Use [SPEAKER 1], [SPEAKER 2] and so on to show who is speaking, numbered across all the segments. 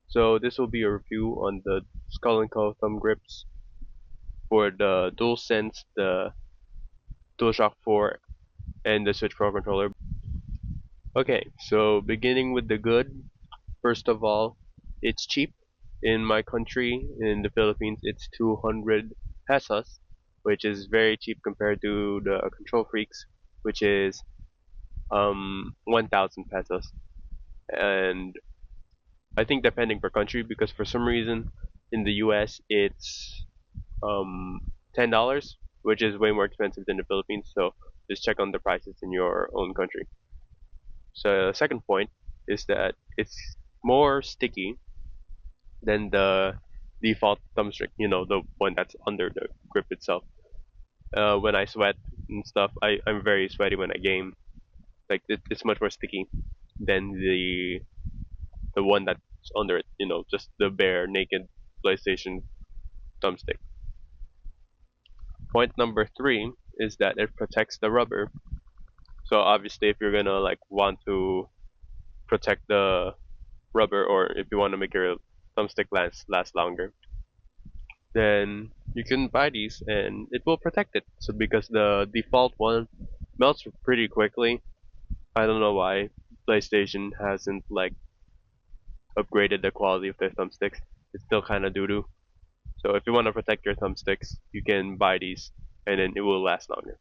[SPEAKER 1] So this will be a review on the Skull and Co thumb grips for the DualSense, the DualShock 4, and the Switch Pro controller. Okay, so beginning with the good, first of all, it's cheap. In my country, in the Philippines, it's 200 pesos, which is very cheap compared to the Control Freaks, which is 1,000 pesos. And I think depending per country, because for some reason in the US it's $10, which is way more expensive than the Philippines. So just check on the prices in your own country. So the second point is that it's more sticky than the default thumbstick. The one that's under the grip itself. When I sweat and stuff, I'm very sweaty when I game. Like it's much more sticky than the one that's under it. Just the bare naked PlayStation thumbstick. Point number three is that it protects the rubber. So obviously, if you're gonna like want to protect the rubber, or if you want to make your thumbstick last longer, then you can buy these and it will protect it. So because the default one melts pretty quickly, I don't know why PlayStation hasn't like upgraded the quality of their thumbsticks. It's still kind of doo doo. So if you want to protect your thumbsticks, you can buy these and then it will last longer.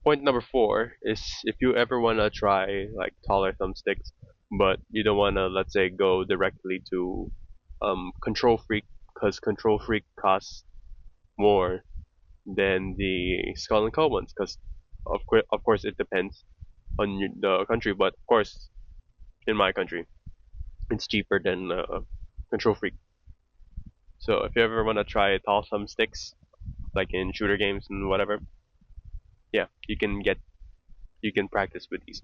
[SPEAKER 1] Point number four is if you ever want to try like taller thumbsticks, but you don't want to, let's say, go directly to Control Freak, because Control Freak costs more than the Skull and Co ones, because of course it depends on the country, but of course in my country it's cheaper than Control Freak. So if you ever want to try tall thumbsticks, like in shooter games and whatever, yeah, you can practice with these.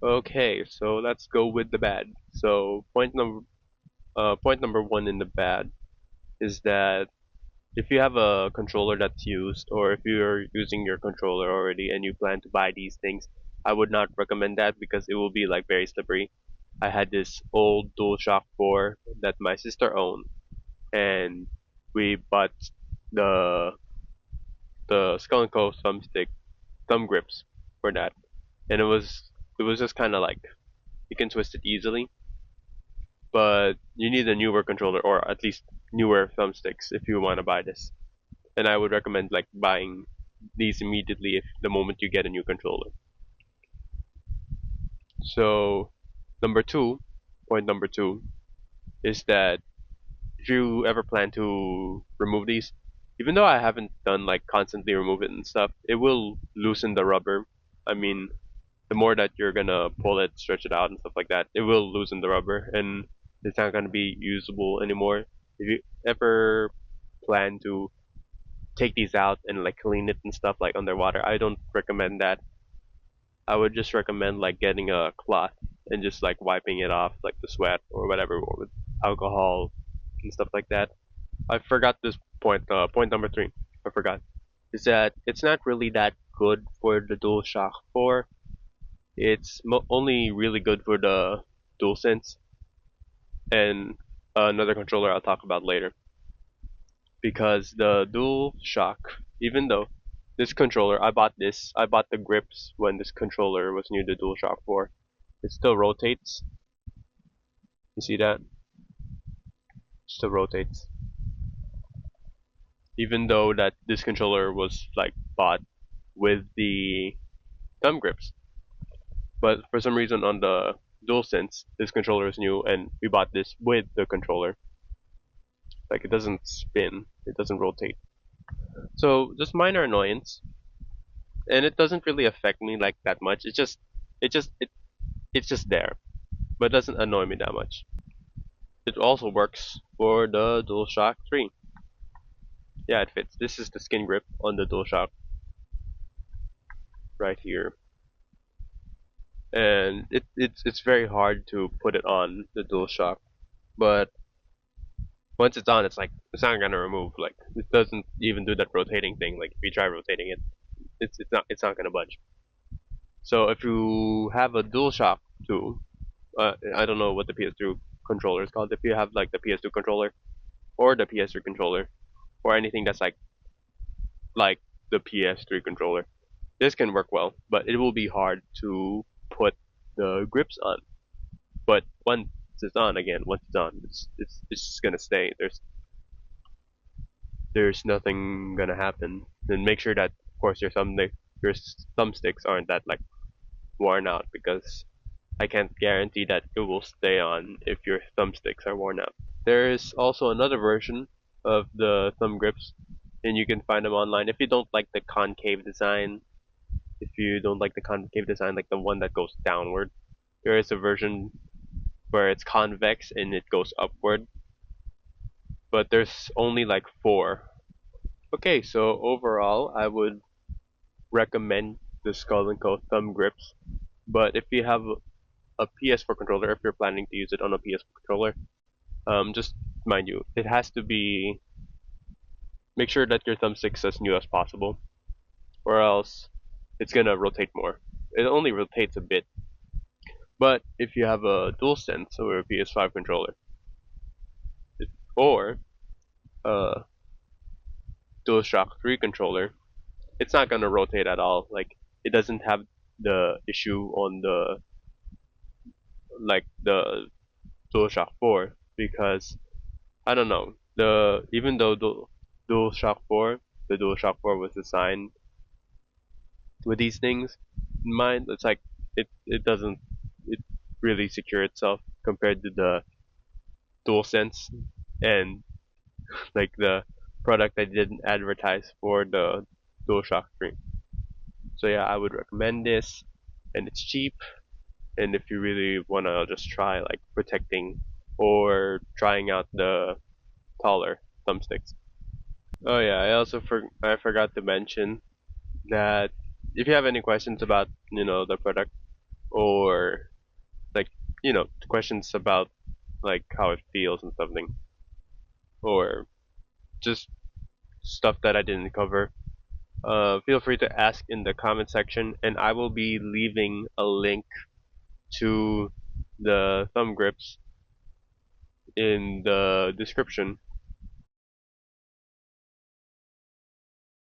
[SPEAKER 1] Okay, so let's go with the bad. So point number one in the bad is that if you have a controller that's used, or if you're using your controller already and you plan to buy these things, I would not recommend that because it will be like very slippery. I had this old DualShock 4 that my sister owned, and we bought the Skull and Co thumbstick thumb grips for that, and it was just kind of like you can twist it easily, but you need a newer controller or at least newer thumbsticks if you want to buy this. And I would recommend like buying these immediately if the moment you get a new controller. So point number two is that if you ever plan to remove these, even though I haven't done like constantly remove it and stuff, it will loosen the rubber. I mean, the more that you're gonna pull it, stretch it out and stuff like that, it will loosen the rubber and it's not gonna be usable anymore. If you ever plan to take these out and like clean it and stuff like underwater, I don't recommend that. I would just recommend like getting a cloth and just like wiping it off, like the sweat or whatever, or with alcohol and stuff like that. I forgot this point. Point number three, I forgot, is that it's not really that good for the DualShock 4. It's only really good for the DualSense and another controller I'll talk about later. Because the DualShock, even though this controller, I bought the grips when this controller was new to DualShock 4. It still rotates. You see that? It still rotates. Even though that this controller was like bought with the thumb grips. But for some reason on the DualSense, this controller is new and we bought this with the controller. Like it doesn't spin, it doesn't rotate. So just minor annoyance, and it doesn't really affect me like that much. It just it's just there, but it doesn't annoy me that much. It also works for the DualShock 3. Yeah, it fits. This is the skin grip on the DualShock right here, and it's very hard to put it on the DualShock, but once it's on, it's not gonna remove. Like it doesn't even do that rotating thing. Like if you try rotating it, it's not gonna budge. So if you have a DualShock 2, I don't know what the PS2 controller is called. If you have like the PS2 controller or the PS3 controller or anything that's like the PS3 controller, this can work well, but it will be hard to put the grips on. But once it's on, it's just gonna stay. There's nothing gonna happen. Then make sure that, of course, your thumbsticks aren't that like worn out because I can't guarantee that it will stay on if your thumbsticks are worn out. There is also another version of the thumb grips, and you can find them online. If you don't like the concave design, if you don't like the concave design, like the one that goes downward, there is a version where it's convex and it goes upward, but there's only like four. Okay, so overall, I would recommend the Skull and Co thumb grips, but if you have a PS4 controller, if you're planning to use it on a PS4 controller, just mind you, it has to be make sure that your thumbstick's as new as possible, or else it's gonna rotate more. It only rotates a bit, but if you have a DualSense or a PS5 controller, or a DualShock 3 controller, it's not gonna rotate at all. Like it doesn't have the issue on the DualShock 4 because I don't know even though DualShock 4 the DualShock 4 was designed with these things in mind. It's like it doesn't it really secure itself compared to the DualSense and like the product I didn't advertise for the DualShock 3. So yeah, I would recommend this, and it's cheap. And if you really wanna just try like protecting or trying out the taller thumbsticks. Oh yeah, I forgot to mention that if you have any questions about the product or like questions about like how it feels and something or just stuff that I didn't cover, feel free to ask in the comment section, and I will be leaving a link to the thumb grips in the description